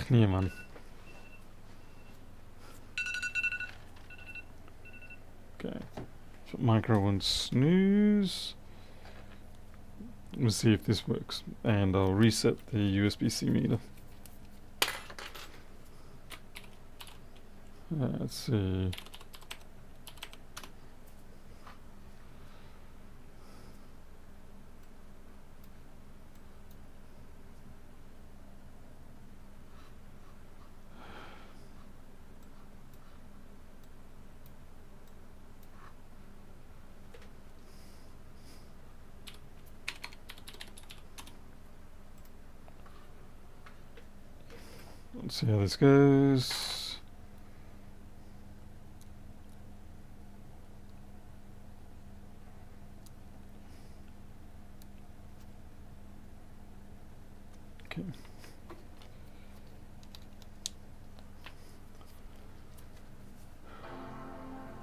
Nee man. Okay, so micro and snooze. Let's see if this works, and I'll reset the USB-C meter. Let's see. Let's see how this goes. Okay.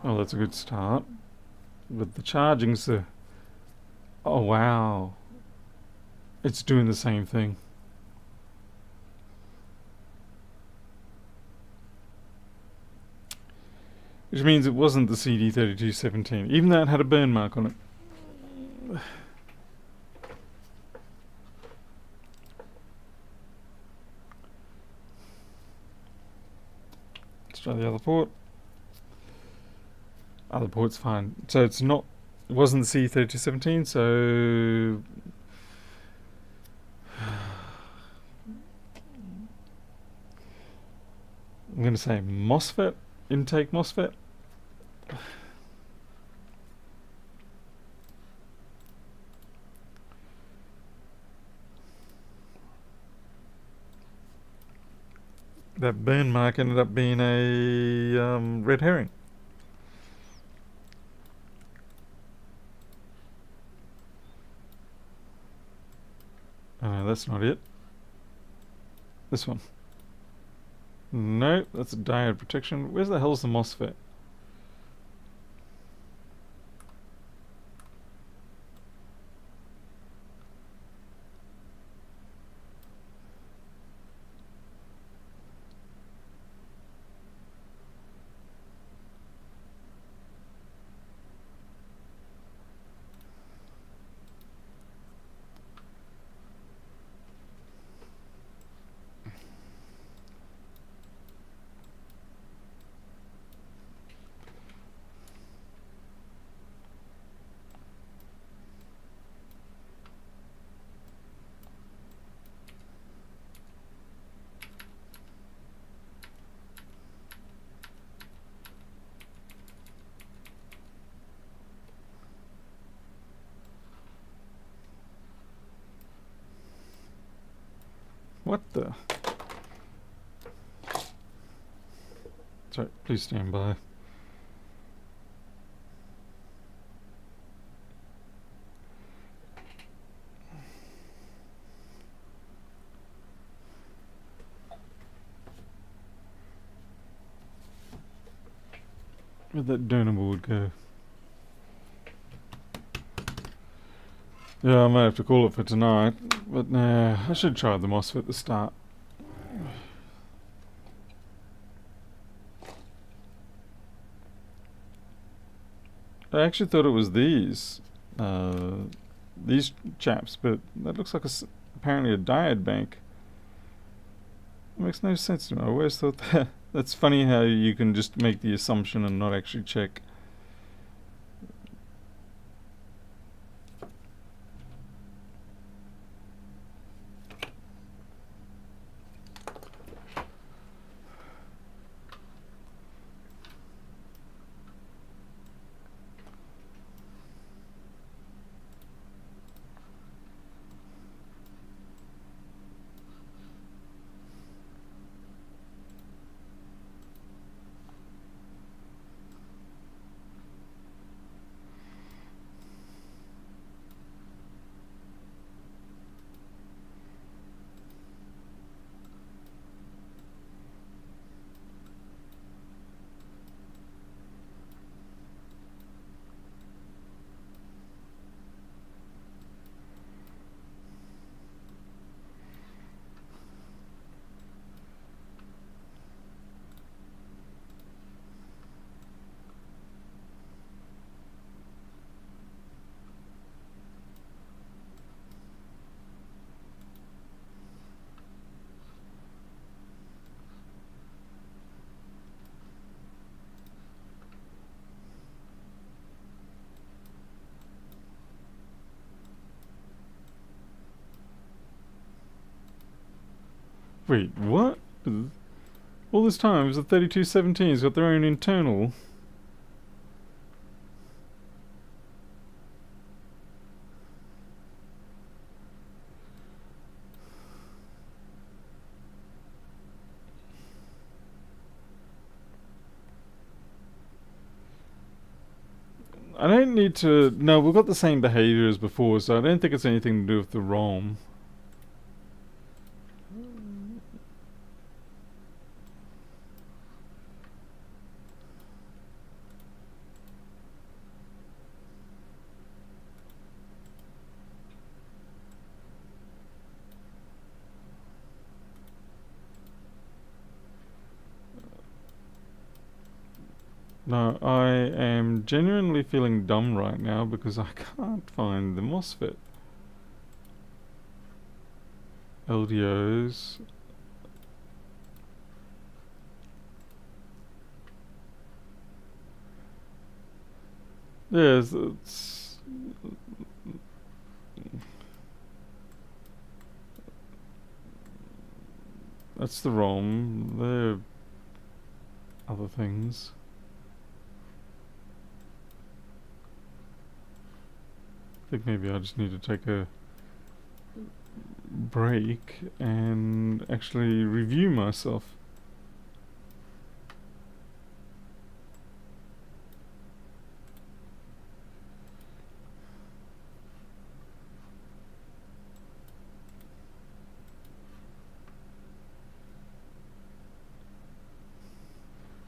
Oh, that's a good start. But the charging's the... Oh wow. It's doing the same thing. Which means it wasn't the CD3217, even though it had a burn mark on it. Let's try the other port. Other port's fine. So it's not... It wasn't the CD3217, so... I'm going to say MOSFET, intake MOSFET. That burn mark ended up being a red herring. Oh, no, that's not it. This one. No, that's a diode protection. Where's the hell's the MOSFET? What the? Sorry, please stand by. Where'd that donor board go? Yeah, I might have to call it for tonight, but nah, I should try the MOSFET at the start. I actually thought it was these chaps, but that looks like apparently a diode bank. It makes no sense to me. I always thought that. That's funny how you can just make the assumption and not actually check. Wait, what? All this time, it was the 3217's got their own internal. I don't need to... No, we've got the same behavior as before, so I don't think it's anything to do with the ROM. No, I am genuinely feeling dumb right now because I can't find the MOSFET. LDOs. Yes, that's the ROM. There are other things. I think maybe I just need to take a break and actually review myself.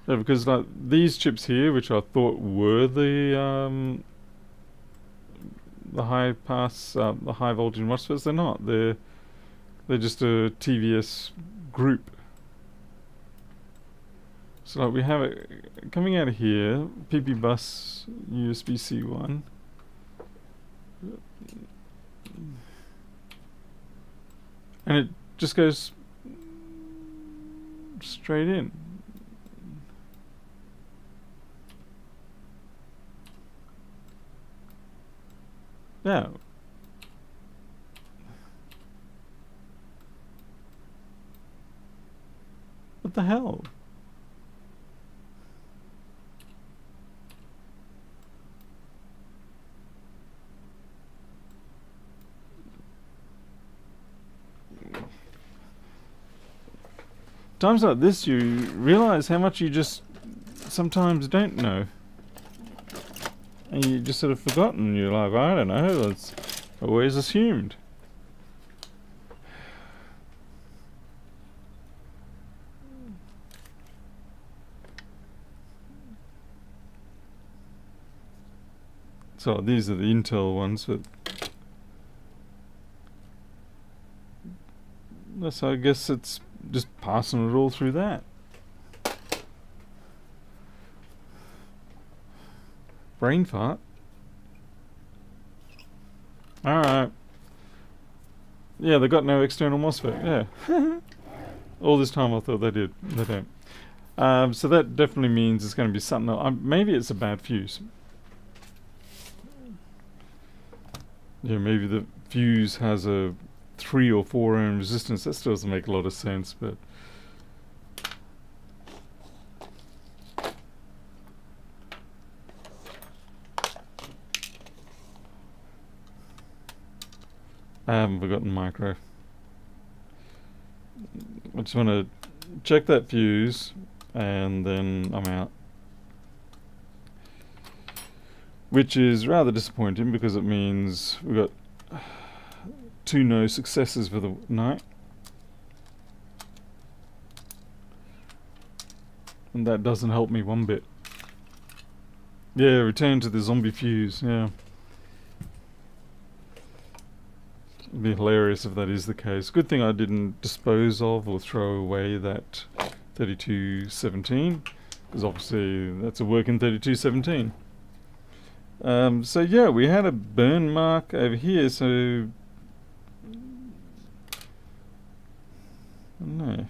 Yeah, because like these chips here, which I thought were the high pass, the high voltage MOSFETs, they're not. They're just a TVS group. So like we have it coming out of here, PP bus USB-C one. And it just goes straight in. Yeah. What the hell? Times like this, you realize how much you just sometimes don't know. And you just sort of forgotten. You're like, I don't know, it's always assumed. So these are the Intel ones, but so I guess it's just passing it all through that. Brain fart. Alright. Yeah, they got no external MOSFET, yeah. All this time I thought they did. They don't. So that definitely means it's going to be something else. Maybe it's a bad fuse. Yeah, maybe the fuse has a 3 or 4 ohm resistance. That still doesn't make a lot of sense, but I haven't forgotten micro. I just want to check that fuse and then I'm out. Which is rather disappointing because it means we've got 2 no successes for the night. And that doesn't help me one bit. Yeah, return to the zombie fuse, yeah. It'd be hilarious if that is the case. Good thing I didn't dispose of or throw away that 3217, because obviously that's a working 3217. So yeah, we had a burn mark over here, so no.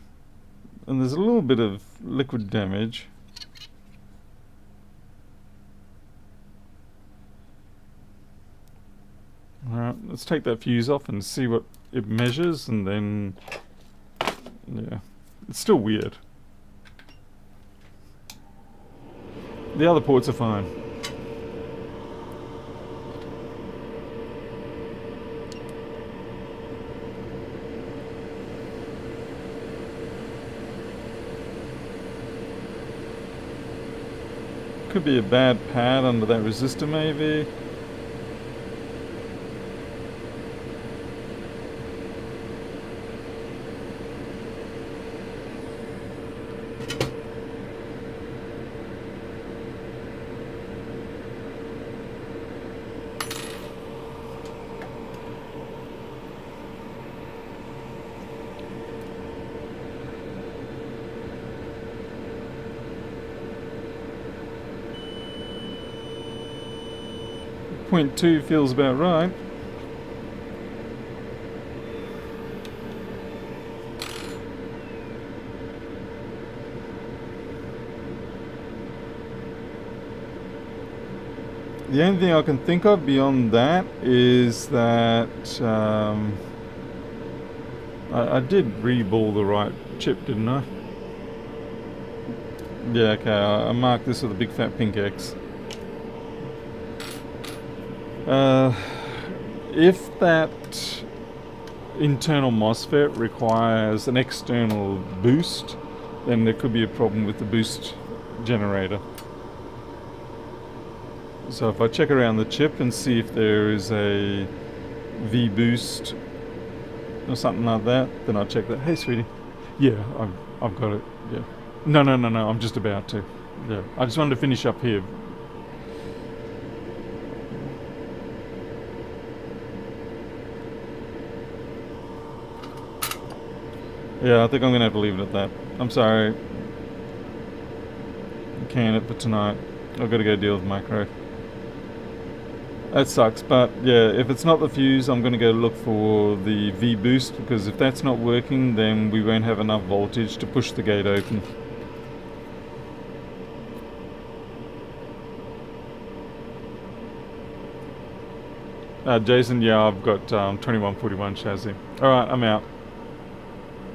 And there's a little bit of liquid damage. Alright, let's take that fuse off and see what it measures, and then yeah, it's still weird. The other ports are fine. Could be a bad pad under that resistor maybe. 0.2 feels about right. The only thing I can think of beyond that is that I did reball the right chip, didn't I? Yeah, okay, I marked this with a big fat pink X. If that internal MOSFET requires an external boost, then there could be a problem with the boost generator. So if I check around the chip and see if there is a V-boost or something like that, then I'll check that. Hey, sweetie. Yeah, I've got it. Yeah. No, I'm just about to. Yeah. I just wanted to finish up here. Yeah, I think I'm going to have to leave it at that. I'm sorry. Can it for tonight. I've got to go deal with micro. That sucks, but yeah, if it's not the fuse, I'm going to go look for the V-boost, because if that's not working, then we won't have enough voltage to push the gate open. Jason, yeah, I've got 2141 chassis. Alright, I'm out.